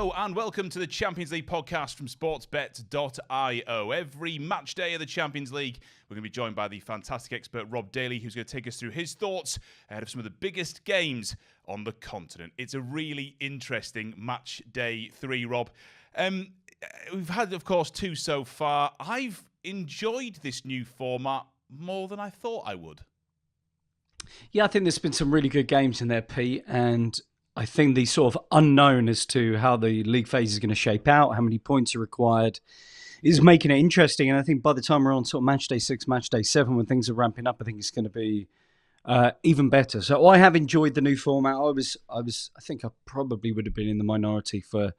Hello and welcome to the Champions League podcast from sportsbet.io. Every match day of the Champions League, we're going to be joined by the fantastic expert Rob Daly, who's going to take us through his thoughts ahead of some of the biggest games on the continent. It's a really interesting match day 3, Rob. We've had, of course, 2 so far. I've enjoyed this new format more than I thought I would. Yeah, I think there's been some really good games in there, Pete, and I think the sort of unknown as to how the league phase is going to shape out, how many points are required, is making it interesting. And I think by the time we're on sort of match day 6, match day 7, when things are ramping up, I think it's going to be even better. So I have enjoyed the new format. I think I probably would have been in the minority for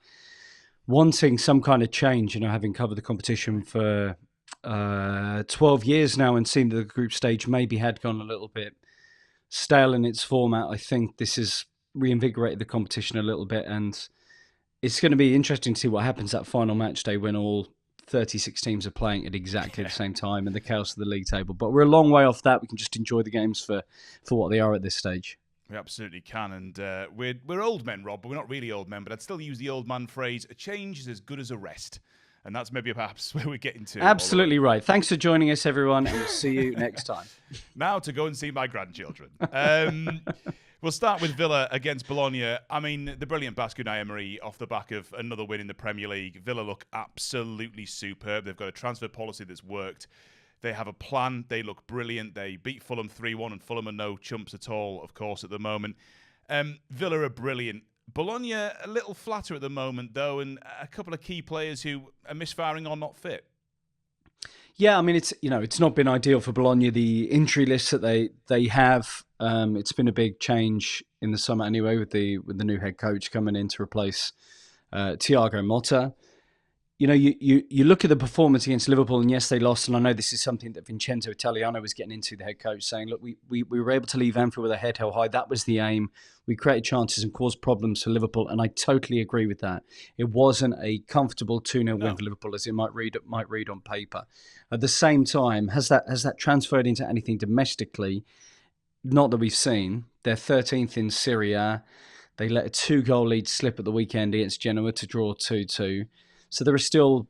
wanting some kind of change. You know, having covered the competition for 12 years now and seen that the group stage maybe had gone a little bit stale in its format. I think this has reinvigorated the competition a little bit, and it's going to be interesting to see what happens that final match day when all 36 teams are playing at exactly the same time and the chaos of the league table. But we're a long way off that. We can just enjoy the games for what they are at this stage. We absolutely can, and we're old men, Rob, but we're not really old men, but I'd still use the old man phrase, a change is as good as a rest. And that's maybe perhaps where we're getting to. Absolutely right. Thanks for joining us, everyone, and we'll see you next time. Now to go and see my grandchildren. We'll start with Villa against Bologna. I mean, the brilliant Basque Unai Emery off the back of another win in the Premier League. Villa look absolutely superb. They've got a transfer policy that's worked. They have a plan. They look brilliant. They beat Fulham 3-1, and Fulham are no chumps at all, of course, at the moment. Villa are brilliant. Bologna a little flatter at the moment, though, and a couple of key players who are misfiring or not fit. Yeah, I mean, it's not been ideal for Bologna. The injury list that they have, it's been a big change in the summer anyway, with the new head coach coming in to replace Thiago Motta. You know, you look at the performance against Liverpool, and yes, they lost. And I know this is something that Vincenzo Italiano was getting into, the head coach, saying, look, we were able to leave Anfield with a head held high. That was the aim. We created chances and caused problems for Liverpool, and I totally agree with that. It wasn't a comfortable 2-0 win for Liverpool, as it might read on paper. At the same time, has that transferred into anything domestically? Not that we've seen. They're 13th in Serie A. They let a 2-goal lead slip at the weekend against Genoa to draw 2-2. So there are still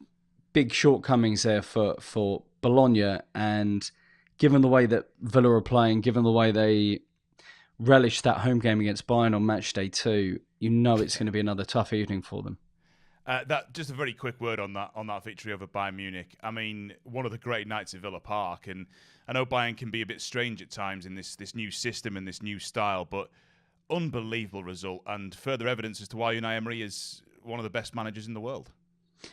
big shortcomings there for Bologna, and given the way that Villa are playing, given the way they relish that home game against Bayern on match day 2, you know it's going to be another tough evening for them. That just a very quick word on that victory over Bayern Munich. I mean, one of the great nights at Villa Park, and I know Bayern can be a bit strange at times in this new system and this new style, but unbelievable result and further evidence as to why Unai Emery is one of the best managers in the world.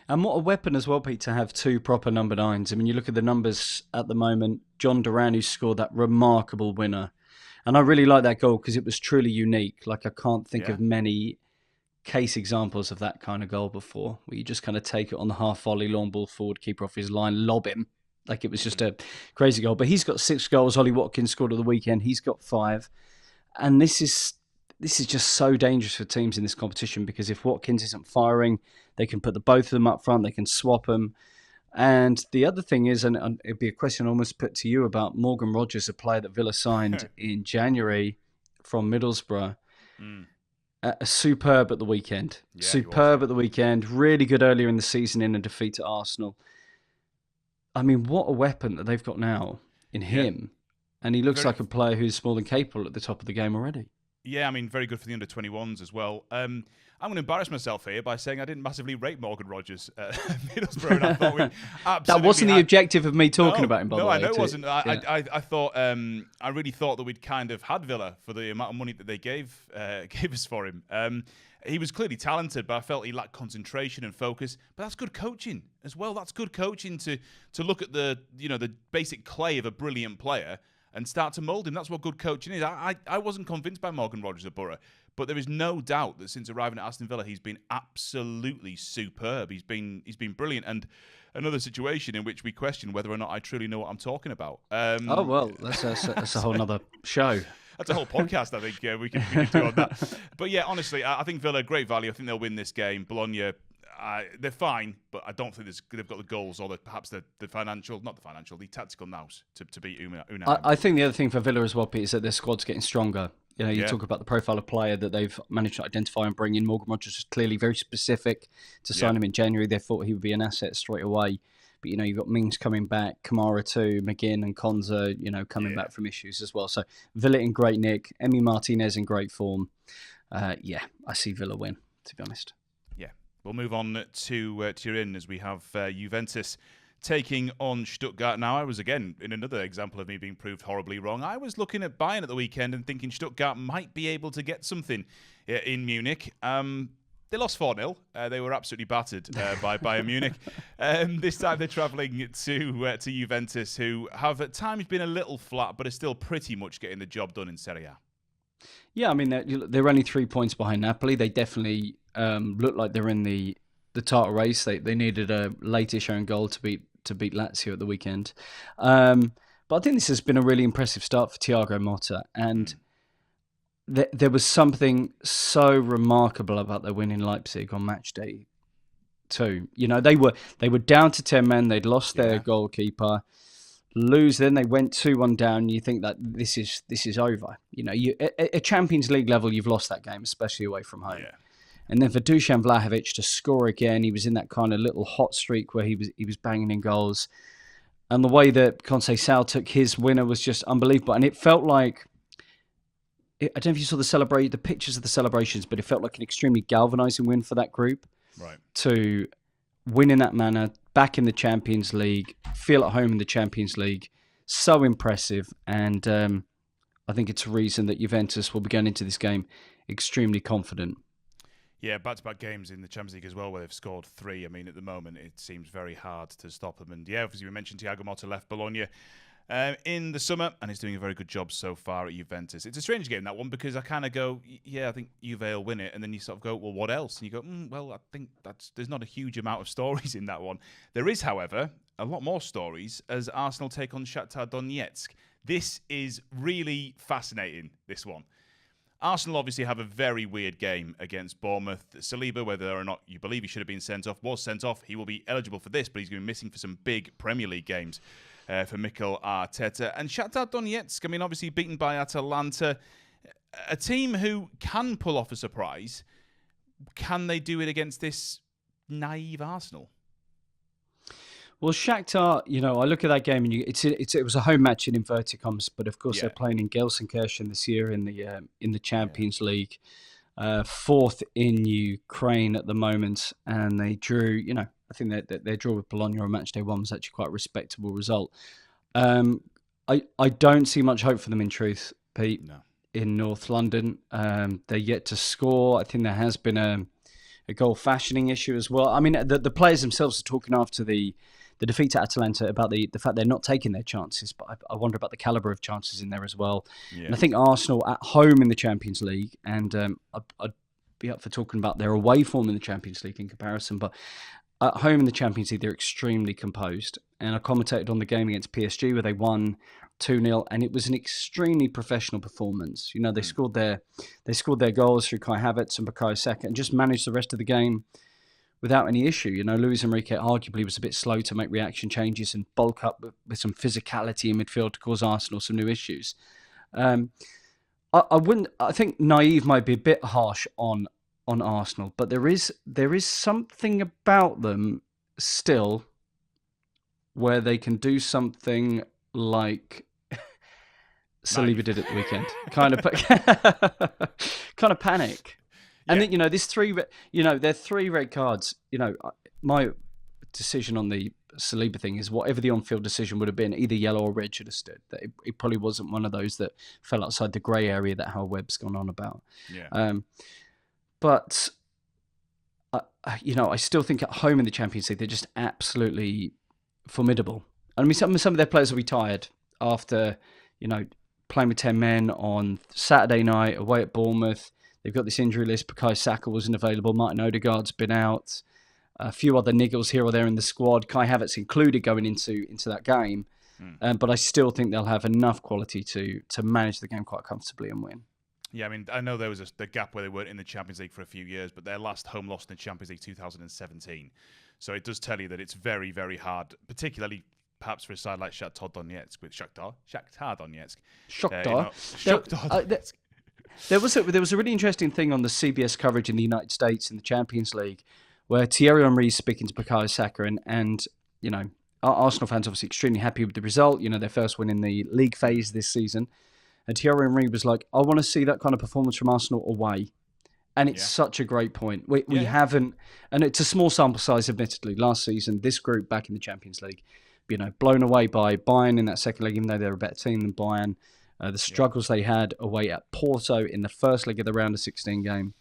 And what a weapon as well, Pete, to have 2 proper number 9s. I mean, you look at the numbers at the moment. John Duran, who scored that remarkable winner. And I really like that goal because it was truly unique. Like, I can't think of many case examples of that kind of goal before, where you just kind of take it on the half volley, long ball forward, keeper off his line, lob him. Like, it was just a crazy goal. But he's got 6 goals. Ollie Watkins scored at the weekend. He's got 5. And this is just so dangerous for teams in this competition, because if Watkins isn't firing, they can put the both of them up front. They can swap them. And the other thing is, and it'd be a question almost put to you about Morgan Rogers, a player that Villa signed in January from Middlesbrough. Superb at the weekend. Yeah, superb at the weekend. Really good earlier in the season in a defeat to Arsenal. I mean, what a weapon that they've got now in him. And he looks like a player who's more than capable at the top of the game already. Yeah, I mean, very good for the under-21s as well. I'm going to embarrass myself here by saying I didn't massively rate Morgan Rogers at Middlesbrough, and I thought we absolutely that wasn't the objective of me talking about him, by the way. No, I know it wasn't. I thought, I really thought that we'd kind of had Villa for the amount of money that they gave us for him. He was clearly talented, but I felt he lacked concentration and focus. But that's good coaching as well. That's good coaching to look at the basic clay of a brilliant player and start to mould him. That's what good coaching is. I wasn't convinced by Morgan Rogers at Borough, but there is no doubt that since arriving at Aston Villa, he's been absolutely superb. He's been brilliant. And another situation in which we question whether or not I truly know what I'm talking about. Oh, well, that's a whole other show. That's a whole podcast, I think, we can do on that. But yeah, honestly, I think Villa, great value. I think they'll win this game. Bologna, they're fine, but I don't think they've got the goals or perhaps the tactical nous to beat Unai. I think the other thing for Villa as well, Pete, is that their squad's getting stronger. You know, you talk about the profile of player that they've managed to identify and bring in. Morgan Rogers was clearly very specific to sign him in January. They thought he would be an asset straight away. But, you know, you've got Mings coming back, Kamara too, McGinn and Konza, you know, coming back from issues as well. So Villa in great nick, Emi Martinez in great form. I see Villa win, to be honest. Yeah. We'll move on to Turin as we have Juventus taking on Stuttgart. Now, I was, again, in another example of me being proved horribly wrong. I was looking at Bayern at the weekend and thinking Stuttgart might be able to get something in Munich. They lost 4-0. They were absolutely battered by Bayern Munich. This time they're travelling to Juventus, who have at times been a little flat, but are still pretty much getting the job done in Serie A. Yeah, I mean, they're only 3 points behind Napoli. They definitely look like they're in the title race. They needed a late-ish own goal to beat Lazio at the weekend. But I think this has been a really impressive start for Thiago Motta. And there was something so remarkable about their win in Leipzig on match day too. You know, they were down to 10 men. They'd lost their goalkeeper. Then they went 2-1 down. You think that this is over. You know, at Champions League level, you've lost that game, especially away from home. Yeah. And then for Dusan Vlahovic to score again, he was in that kind of little hot streak where he was banging in goals. And the way that Conceição took his winner was just unbelievable. And it felt like, I don't know if you saw the pictures of the celebrations, but it felt like an extremely galvanising win for that group. Right. To win in that manner, back in the Champions League, feel at home in the Champions League. So impressive. And I think it's a reason that Juventus will be going into this game extremely confident. Yeah, back-to-back games in the Champions League as well, where they've scored 3. I mean, at the moment, it seems very hard to stop them. And yeah, obviously, we mentioned Thiago Motta left Bologna in the summer, and he's doing a very good job so far at Juventus. It's a strange game, that one, because I kind of go, yeah, I think Juve will win it. And then you sort of go, well, what else? And you go, well, I think there's not a huge amount of stories in that one. There is, however, a lot more stories as Arsenal take on Shakhtar Donetsk. This is really fascinating, this one. Arsenal obviously have a very weird game against Bournemouth. Saliba, whether or not you believe he should have been sent off, was sent off. He will be eligible for this, but he's going to be missing for some big Premier League games for Mikel Arteta. And Shakhtar Donetsk, I mean, obviously beaten by Atalanta, a team who can pull off a surprise. Can they do it against this naive Arsenal? Well, Shakhtar, you know, I look at that game and it was a home match in inverted commas, but of course they're playing in Gelsenkirchen this year in the Champions League, 4th in Ukraine at the moment, and they drew. You know, I think that their draw with Bologna on Matchday 1 was actually quite a respectable result. I don't see much hope for them in truth, Pete. No. In North London, they're yet to score. I think there has been a goal fashioning issue as well. I mean, the players themselves are talking after the defeat at Atalanta about the fact they're not taking their chances, but I wonder about the calibre of chances in there as well. Yeah. And I think Arsenal at home in the Champions League, and I'd be up for talking about their away form in the Champions League in comparison, but at home in the Champions League, they're extremely composed. And I commentated on the game against PSG where they won 2-0, and it was an extremely professional performance. You know, they scored their goals through Kai Havertz and Bukayo Saka and just managed the rest of the game without any issue. You know, Luis Enrique arguably was a bit slow to make reaction changes and bulk up with some physicality in midfield to cause Arsenal some new issues. I think naive might be a bit harsh on Arsenal, but there is something about them still where they can do something like Saliba did at the weekend, kind of panic. And then, you know, there are 3 red cards. You know, my decision on the Saliba thing is whatever the on-field decision would have been, either yellow or red should have stood. That it probably wasn't one of those that fell outside the grey area that Hal Webb's gone on about. Yeah. But I still think at home in the Champions League they're just absolutely formidable. I mean, some of their players will be tired after, you know, playing with 10 men on Saturday night away at Bournemouth. They've got this injury list. Bukayo Saka wasn't available. Martin Odegaard's been out. A few other niggles here or there in the squad, Kai Havertz included, going into that game. But I still think they'll have enough quality to manage the game quite comfortably and win. Yeah, I mean, I know there was the gap where they weren't in the Champions League for a few years, but their last home loss in the Champions League 2017. So it does tell you that it's very, very hard, particularly perhaps for a side like Shakhtar Donetsk with Shakhtar Donetsk. Shakhtar Donetsk. There was a really interesting thing on the CBS coverage in the United States in the Champions League, where Thierry Henry is speaking to Bukayo Saka, and you know, Arsenal fans obviously extremely happy with the result. You know, their first win in the league phase this season, and Thierry Henry was like, "I want to see that kind of performance from Arsenal away." And it's such a great point. We haven't, and it's a small sample size, admittedly. Last season, this group back in the Champions League, you know, blown away by Bayern in that second leg, even though they're a better team than Bayern. The struggles they had away at Porto in the first leg of the round of 16 game.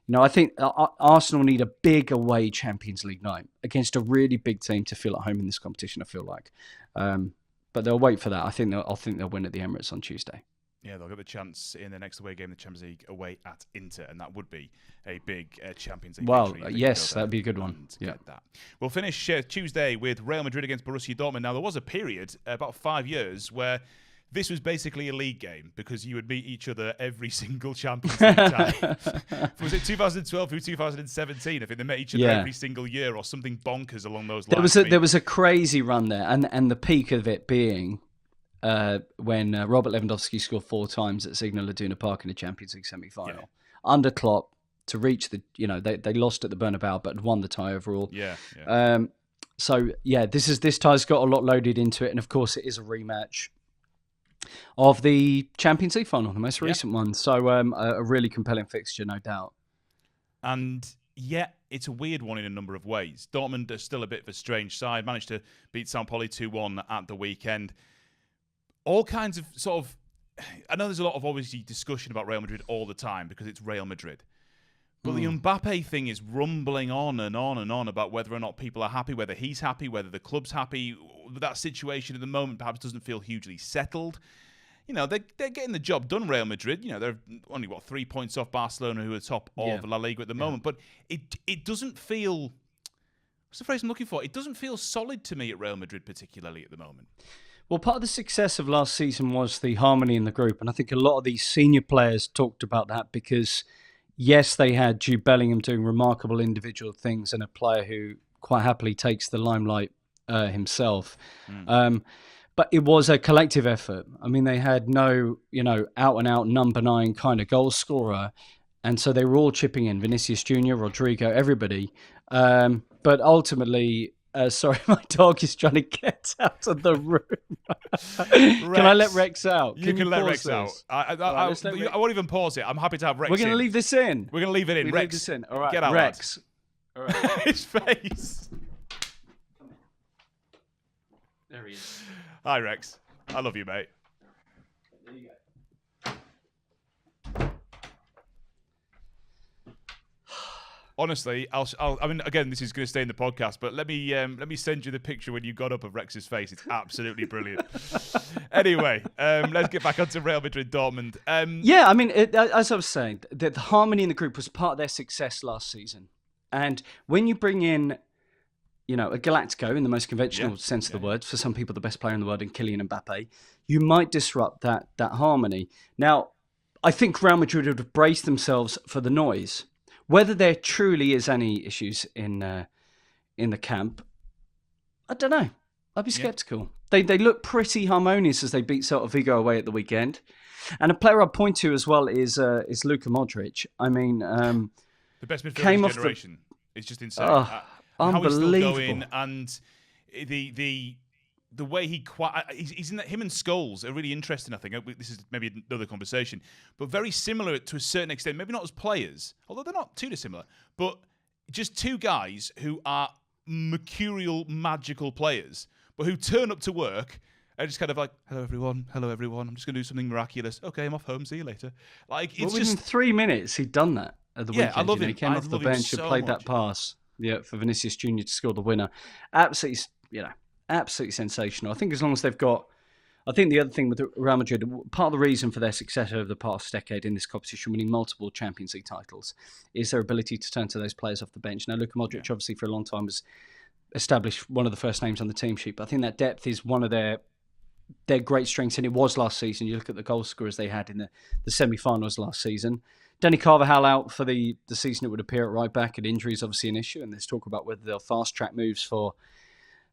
You know, I think Arsenal need a big away Champions League night against a really big team to feel at home in this competition, I feel like. But they'll wait for that. I think they'll win at the Emirates on Tuesday. Yeah, they'll get the chance in the next away game, the Champions League, away at Inter, and that would be a big Champions League victory. Well, yes, that'd be a good one. Yeah. That. We'll finish Tuesday with Real Madrid against Borussia Dortmund. Now, there was a period, about 5 years, where this was basically a league game because you would meet each other every single Champions League time. Was it 2012 through 2017? I think they met each other every single year or something bonkers along those lines. There was a crazy run there, and the peak of it being when Robert Lewandowski scored 4 times at Signal Iduna Park in the Champions League semi-final. Under Klopp to reach the, you know, they lost at the Bernabeu but won the tie overall. This tie's got a lot loaded into it, and of course it is a rematch of the Champions League final, the most recent one. So a really compelling fixture, no doubt. And yet, it's a weird one in a number of ways. Dortmund are still a bit of a strange side, managed to beat St. Pauli 2-1 at the weekend. All kinds of sort of... I know there's a lot of, obviously, discussion about Real Madrid all the time because it's Real Madrid. But the Mbappe thing is rumbling on and on and on about whether or not people are happy, whether he's happy, whether the club's happy. That situation at the moment perhaps doesn't feel hugely settled. You know, they're getting the job done, Real Madrid. You know, they're only, 3 points off Barcelona, who are top of La Liga at the moment. But it doesn't feel... What's the phrase I'm looking for? It doesn't feel solid to me at Real Madrid, particularly at the moment. Well, part of the success of last season was the harmony in the group. And I think a lot of these senior players talked about that because, yes, they had Jude Bellingham doing remarkable individual things and a player who quite happily takes the limelight himself. But it was a collective effort. I mean, they had no, out-and-out number 9 kind of goal scorer. And so they were all chipping in, Vinicius Jr., Rodrigo, everybody. But ultimately... sorry, my dog is trying to get out of the room. Can I let Rex out? You can let Rex out. I won't even pause it. I'm happy to have Rex in. We're going to leave this in. We're going to leave it in. Rex, leave this in. All right, get out, Rex. All right. His face. There he is. Hi, Rex. I love you, mate. There you go. Honestly, I mean, again, this is going to stay in the podcast, but let me send you the picture when you got up of Rex's face. It's absolutely brilliant. Anyway, let's get back onto Real Madrid Dortmund. I mean, as I was saying, the harmony in the group was part of their success last season. And when you bring in, a Galactico in the most conventional sense of the word, for some people the best player in the world in Kylian Mbappe, you might disrupt that harmony. Now, I think Real Madrid would have braced themselves for the noise. Whether there truly is any issues in the camp, I don't know. I'd be sceptical. They look pretty harmonious as they beat Celta Vigo away at the weekend. And a player I'd point to as well is Luka Modric. I mean, the best midfielder of his generation. It's just insane. Unbelievable. How he's still going, and the way he's in that, him and Scholes are really interesting, I think. This is maybe another conversation, but very similar to a certain extent, maybe not as players, although they're not too dissimilar, but just two guys who are mercurial, magical players, but who turn up to work and just kind of like, hello everyone, I'm just going to do something miraculous. Okay, I'm off home, see you later. Like, it's within 3 minutes, he'd done that at the weekend. I love him. He came off the bench and played that pass for Vinicius Jr. to score the winner. Absolutely, absolutely sensational. I think as long as they've got... I think the other thing with Real Madrid, part of the reason for their success over the past decade in this competition, winning multiple Champions League titles, is their ability to turn to those players off the bench. Now, Luka Modric, obviously, for a long time was established one of the first names on the team sheet, but I think that depth is one of their great strengths, and it was last season. You look at the goal scorers they had in the semi-finals last season. Danny Carvajal out for the season, it would appear, at right back, and injury is obviously an issue, and there's talk about whether they'll fast-track moves for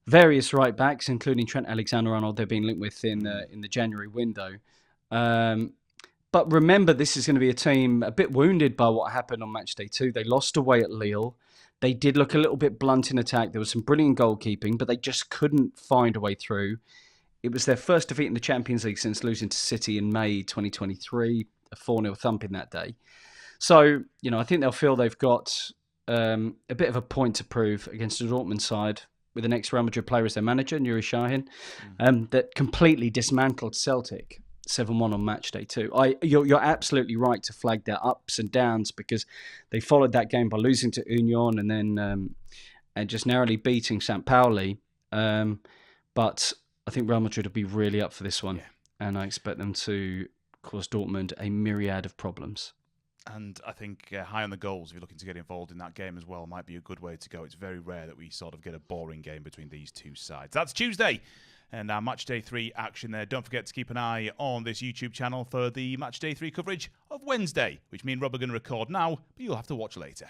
various right backs, including Trent Alexander-Arnold, they're being linked with in the January window. But remember, this is going to be a team a bit wounded by what happened on match day 2. They lost away at Lille. They did look a little bit blunt in attack. There was some brilliant goalkeeping, but they just couldn't find a way through. It was their first defeat in the Champions League since losing to City in May 2023, a 4-0 thumping that day. So, I think they'll feel they've got a bit of a point to prove against the Dortmund side with the next Real Madrid player as their manager, Nuri Sahin, that completely dismantled Celtic 7-1 on match day 2. You're absolutely right to flag their ups and downs because they followed that game by losing to Union and then and just narrowly beating St. Pauli. But I think Real Madrid will be really up for this one, and I expect them to cause Dortmund a myriad of problems. And I think high on the goals, if you're looking to get involved in that game as well, might be a good way to go. It's very rare that we sort of get a boring game between these two sides. That's Tuesday, and our Match Day 3 action there. Don't forget to keep an eye on this YouTube channel for the Match Day 3 coverage of Wednesday, which me and Rob are going to record now, but you'll have to watch later.